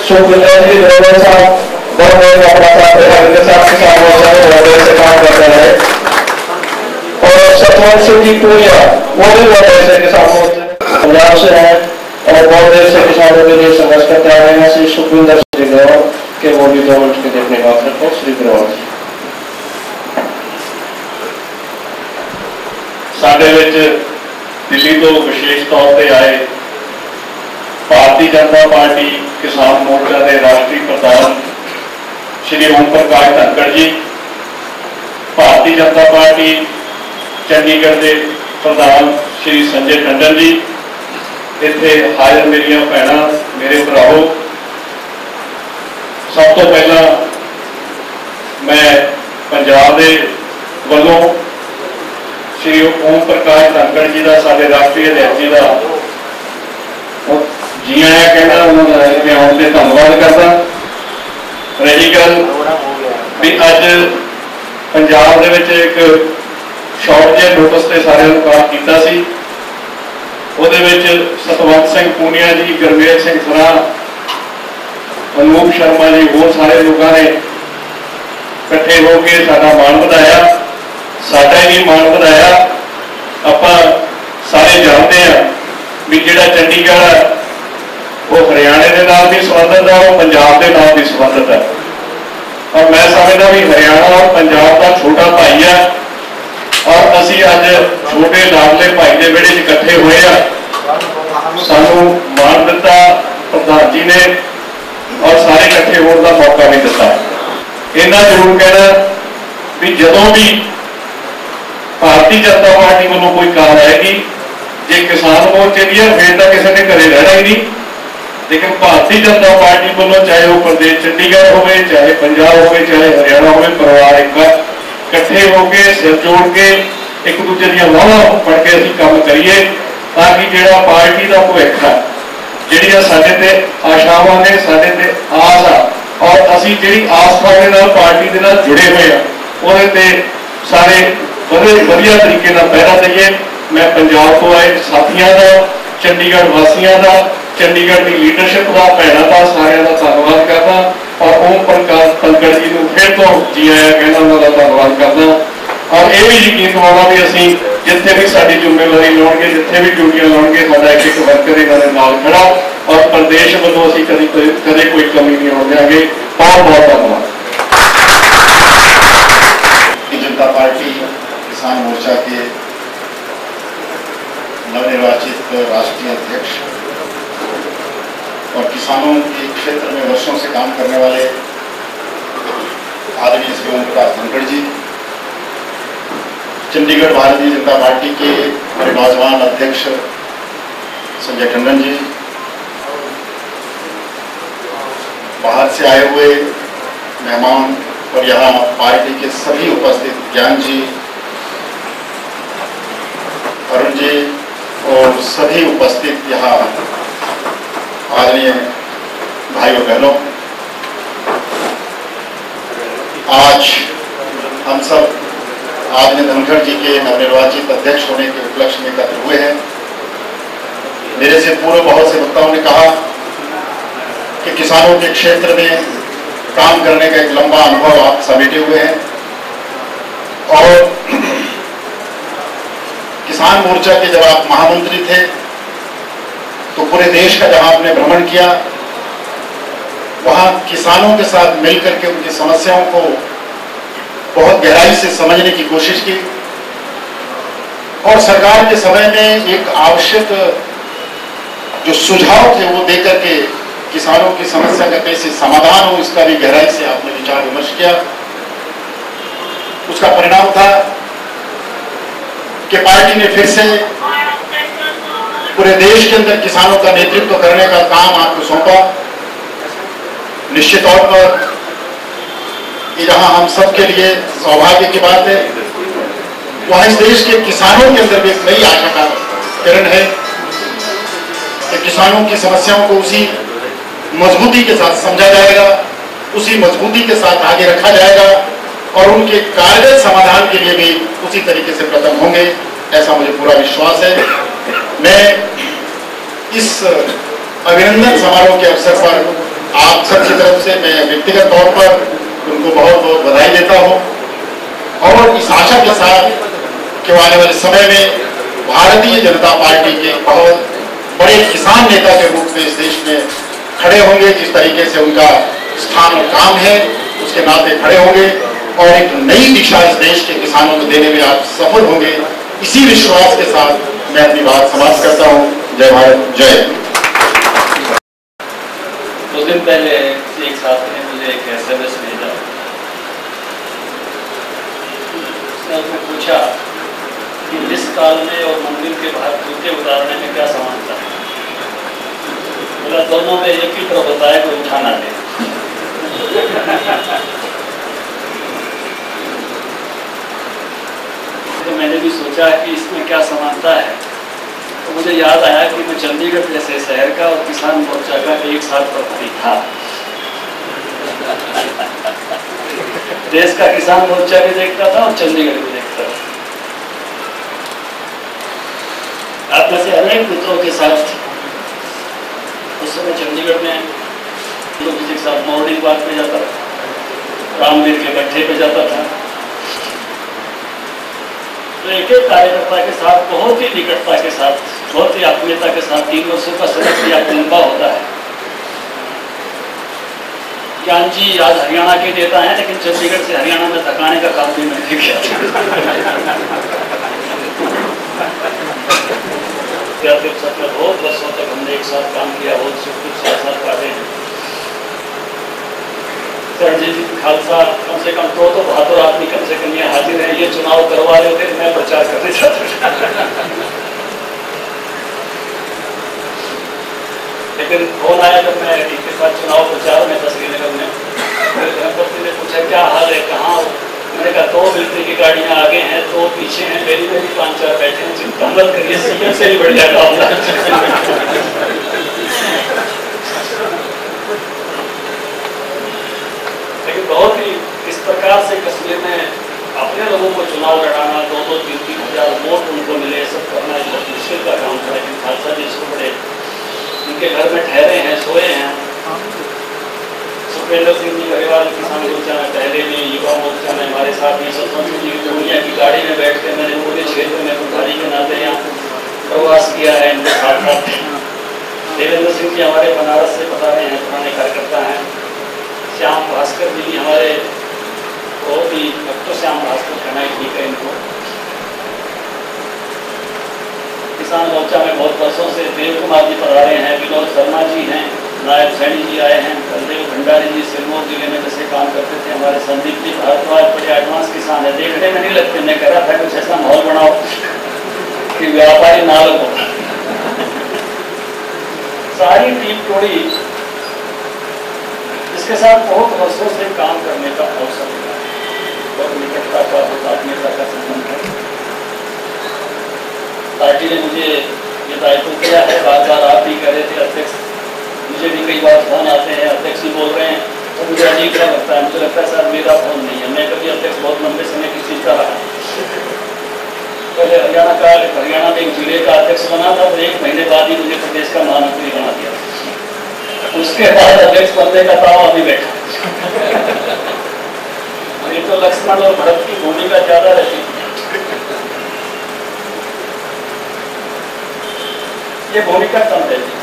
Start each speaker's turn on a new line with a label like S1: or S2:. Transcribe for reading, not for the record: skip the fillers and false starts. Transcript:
S1: सुखविंदर जी driver साहब बहुत बहुत अपना साथ इनके साथ किसान मोर्चा में हृदय से काम करते रहे। और सतवंत सिंह जी पूनिया वो भी हृदय से किसान मोर्चा पंजाब से है और बहुत देर से किसानों के लिए संघर्ष करते आ रहे हैं। श्री सुखविंदर सिंह ग्रोवर के वो भी 2 मिनट के देखने का अवसर को श्री ग्रोवर जी
S2: साडे विच दिल्ली तो विशेष तौर पर आए भारतीय जनता पार्टी किसान मोर्चा के राष्ट्रीय प्रधान श्री ओम प्रकाश धनखड़ जी, भारतीय जनता पार्टी चंडीगढ़ के प्रधान श्री संजय टंडन जी, इत्थे हाजिर मेरिया भैणां मेरे भराओ, सब तो पहला मैं पंजाब के वलों श्री ओम प्रकाश धनखड़ जी का साडे राष्ट्रीय अध्यक्ष जी का जी आया कहना उन्होंने आने से धन्यवाद करता। रही गल भी अज पंजाब दे विच एक शॉर्ट जे नोटिस से सारे पास किया सी, उहदे विच सतवंत सिंह पूनिया जी, गुरमेल सिंह सरा, अनूप शर्मा जी, होर सारे लोगों ने इकट्ठे होकर साडा मान वधाया। साडा ही मान वधाया, आपां सारे जानते हैं भी जिहड़ा चंडीगढ़ है वो हरियाणे के नाल भी संबंधित है, वो पंजाब के नाल भी संबंधित है। और मैं समझदा भी हरियाणा और पंजाब का छोटा भाई है और असी अज छोटे लाडले भाई के वेड़े इकट्ठे हुए हैं। सानू मान दिता प्रधान जी ने और सारे इकट्ठे होने का मौका भी दिता। इन्ना जरूर कहना भी जदों भी भारतीय जनता पार्टी वालों कोई कार आएगी जे किसान मोर्चे की है फिर तो किसी ने घरे रहना ही नहीं, लेकिन भारतीय जनता पार्टी वालों चाहे वो प्रदेश चंडीगढ़ हो, चाहे पंजाब हो, चाहे हरियाणा हो, परिवार इकट्ठे होकर सिर जोड़ के एक दूसरे दी वाहवां पढ़ के असीं काम करिए ताकि जिहड़ा पार्टी का भविख है, जिहड़ियां साडे ते आशावां ने, साडे ते आस आ और असीं जिहड़ी आस्था दे नाल पार्टी दे नाल जुड़े हुए हैं उहदे ते सारे वधिया तरीके नाल पहरा दईए। मैं पंजाब तो आए साथियों का, चंडीगढ़ वासियों का, चंडीगढ़ की लीडरशिप का, भैनों का, सारिਆਂ का धन्यवाद करता और ओम प्रकाश धनखड़ जी को फिर तो जी आया कहना उन्होंने धन्यवाद करना और यह भी यकीन दिवाना भी असीं जिथे भी साडी जिम्मेवारी लाउणगे, जिथे भी ड्यूटियां लाउणगे, साडा एक वर्कर इन्होंने नाल खड़ा और प्रदेश वालों असीं कदे कोई कमी नहीं होण देंगे। बहुत बहुत धन्यवाद।
S3: जनता पार्टी किसान मोर्चा के नवनिर्वाचित राष्ट्रीय अध्यक्ष और किसानों के क्षेत्र में वर्षों से काम करने वाले आदरणीय श्री ओम प्रकाश धनखड़ जी, चंडीगढ़ भारतीय जनता पार्टी के हमारे नौजवान अध्यक्ष संजय टंडन जी, बाहर से आए हुए मेहमान और यहाँ पार्टी के सभी उपस्थित ज्ञान जी, अरुण जी और सभी उपस्थित यहाँ आदरणीय भाइयों बहनों, आज हम सब आदरणीय धनखड़ जी के नवनिर्वाचित अध्यक्ष होने के उपलक्ष्य में एकत्र हुए हैं। मेरे से पूर्व बहुत से वक्ताओं ने कहा कि किसानों के क्षेत्र में काम करने का एक लंबा अनुभव आप समेटे हुए हैं और किसान मोर्चा के जब आप महामंत्री थे तो पूरे देश का जहां आपने भ्रमण किया वहां किसानों के साथ मिलकर के उनकी समस्याओं को बहुत गहराई से समझने की कोशिश की और सरकार के समय में एक आवश्यक जो सुझाव थे वो देकर के किसानों की समस्या का कैसे समाधान हो इसका भी गहराई से आपने विचार विमर्श किया। उसका परिणाम था कि पार्टी ने फिर से पूरे देश के अंदर किसानों का नेतृत्व करने का काम आपको सौंपा। निश्चित तौर पर ये जहां हम सब के लिए सौभाग्य की बात है वहां इस देश के किसानों के अंदर भी एक नई आशा का किरण है कि किसानों की समस्याओं को उसी मजबूती के साथ समझा जाएगा, उसी मजबूती के साथ आगे रखा जाएगा और उनके कारगर समाधान के लिए भी उसी तरीके से प्रयत्न होंगे, ऐसा मुझे पूरा विश्वास है। मैं इस अभिनंदन समारोह के अवसर पर आप सबकी तरफ से मैं व्यक्तिगत तौर पर उनको बहुत बहुत बधाई देता हूँ और इस आशा के साथ कि आने वाले समय में भारतीय जनता पार्टी के बहुत बड़े किसान नेता के रूप में इस देश में खड़े होंगे। जिस तरीके से उनका स्थान और काम है उसके नाते खड़े होंगे और एक नई दिशा इस देश के किसानों को देने में आप सफल होंगे। इसी विश्वास के साथ मैं अपनी बात समाप्त करता हूँ। जय भारत, जय।
S4: कुछ दिन पहले एक साथी ने मुझे एक SMS भेजा। उसने उसमें पूछा कि इस काल में और मंदिर के बाहर जूते उतारने में क्या समानता है। बोला दोनों में एक ही तरफ होता है, कोई उठा ना दे। तो मैंने भी सोचा कि इसमें क्या समानता है, तो मुझे याद आया कि मैं चंडीगढ़ जैसे शहर का और किसान मोर्चा का एक साथ प्रभारी था। देश का किसान मोर्चा भी देखता था और चंडीगढ़ भी देखता था। आप में से अनेक मित्रों के साथ उस समय चंडीगढ़ में लोग किसी के साथ मॉर्निंग वॉक पे जाता था, रामवीर के गड्ढे पे जाता था। तो एक एक कार्यकर्ता के साथ बहुत ही निकटता के साथ, बहुत ही आत्मीयता के साथ 3 वर्षों का सदस्य या लंबा होता है। ज्ञान जी आज हरियाणा के नेता हैं, लेकिन चंडीगढ़ से हरियाणा में धकाने का काम भी मैंने किया। बहुत वर्षों तक हमने एक साथ काम किया, बहुत सुख दुख साथ काटे हैं। रणजीत खालसा कम से कम तो बहादुर आदमी कम से कम यहाँ हाजिर है। ये चुनाव करवा रहे थे, मैं प्रचार करने जाता था। लेकिन फोन आया जब मैं इनके साथ चुनाव प्रचार में था श्रीनगर में, धर्मपति ने पूछा क्या हाल है, कहाँ हो? मैंने कहा 2 मिलिट्री की गाड़ियां आगे हैं, 2 पीछे हैं, मेरी में भी 5-4 बैठे हैं, चिंता मत करिए, सीएम से ही बढ़िया काम। लेकिन बहुत ही इस प्रकार से कश्मीर में अपने लोगों को चुनाव लड़ाना, 2-3 हज़ार वोट उनको मिले, सब करना बहुत मुश्किल का काम था। लेकिन खालसा जी इसको बड़े उनके घर में ठहरे हैं, सोए हैं। सुखविंदर सिंह जी गढ़वाल किसान मोर्चा में पहले में, युवा मोर्चा में हमारे साथ ही, सतवंत जी की दुनिया की गाड़ी में बैठ कर मैंने पूरे क्षेत्र में प्रभारी के नाते यहाँ प्रवास किया है इनके साथ साथ। देवेंद्र सिंह जी हमारे बनारस से बता रहे हैं, पुराने कार्यकर्ता हैं। श्याम भास्कर जी भी हमारे बहुत ही डॉक्टर श्याम भास्कर कहना ही ठीक है इनको। किसान मोर्चा में बहुत वर्षों से देव कुमार जी पधारे हैं, विनोद शर्मा जी हैं, नायब सैनी जी आए हैं, बलदेव भंडारी जी सिरमौर जिले में जैसे काम करते थे। हमारे संदीप जी भारद्वाज बड़े एडवांस किसान है, देखने में नहीं लगते। मैं कह रहा था कुछ ऐसा माहौल बनाओ कि व्यापारी ना लगो। सारी टीम टोड़ी इसके साथ बहुत वर्षों से काम करने का अवसर मिला, बहुत निकटता का, बहुत आत्मीयता का संबंध है। पार्टी ने मुझे ये दायित्व दिया है, बार बार आप भी कह रहे थे अध्यक्ष, मुझे भी कई बार फोन आते हैं, अध्यक्ष जी बोल रहे हैं, तो मुझे अजीब सा लगता है। मुझे लगता है सर मेरा फोन नहीं है, मैं कभी अध्यक्ष बहुत लंबे समय की चीज का रहा। पहले हरियाणा में एक जिले का अध्यक्ष बना था, तो 1 महीने बाद ही मुझे प्रदेश का महामंत्री बना दिया। उसके बाद अध्यक्ष बनने का दावा अभी बैठा। ये तो लक्ष्मण और भरत की भूमिका ज्यादा रहती है, ये भूमिका कम रहती है।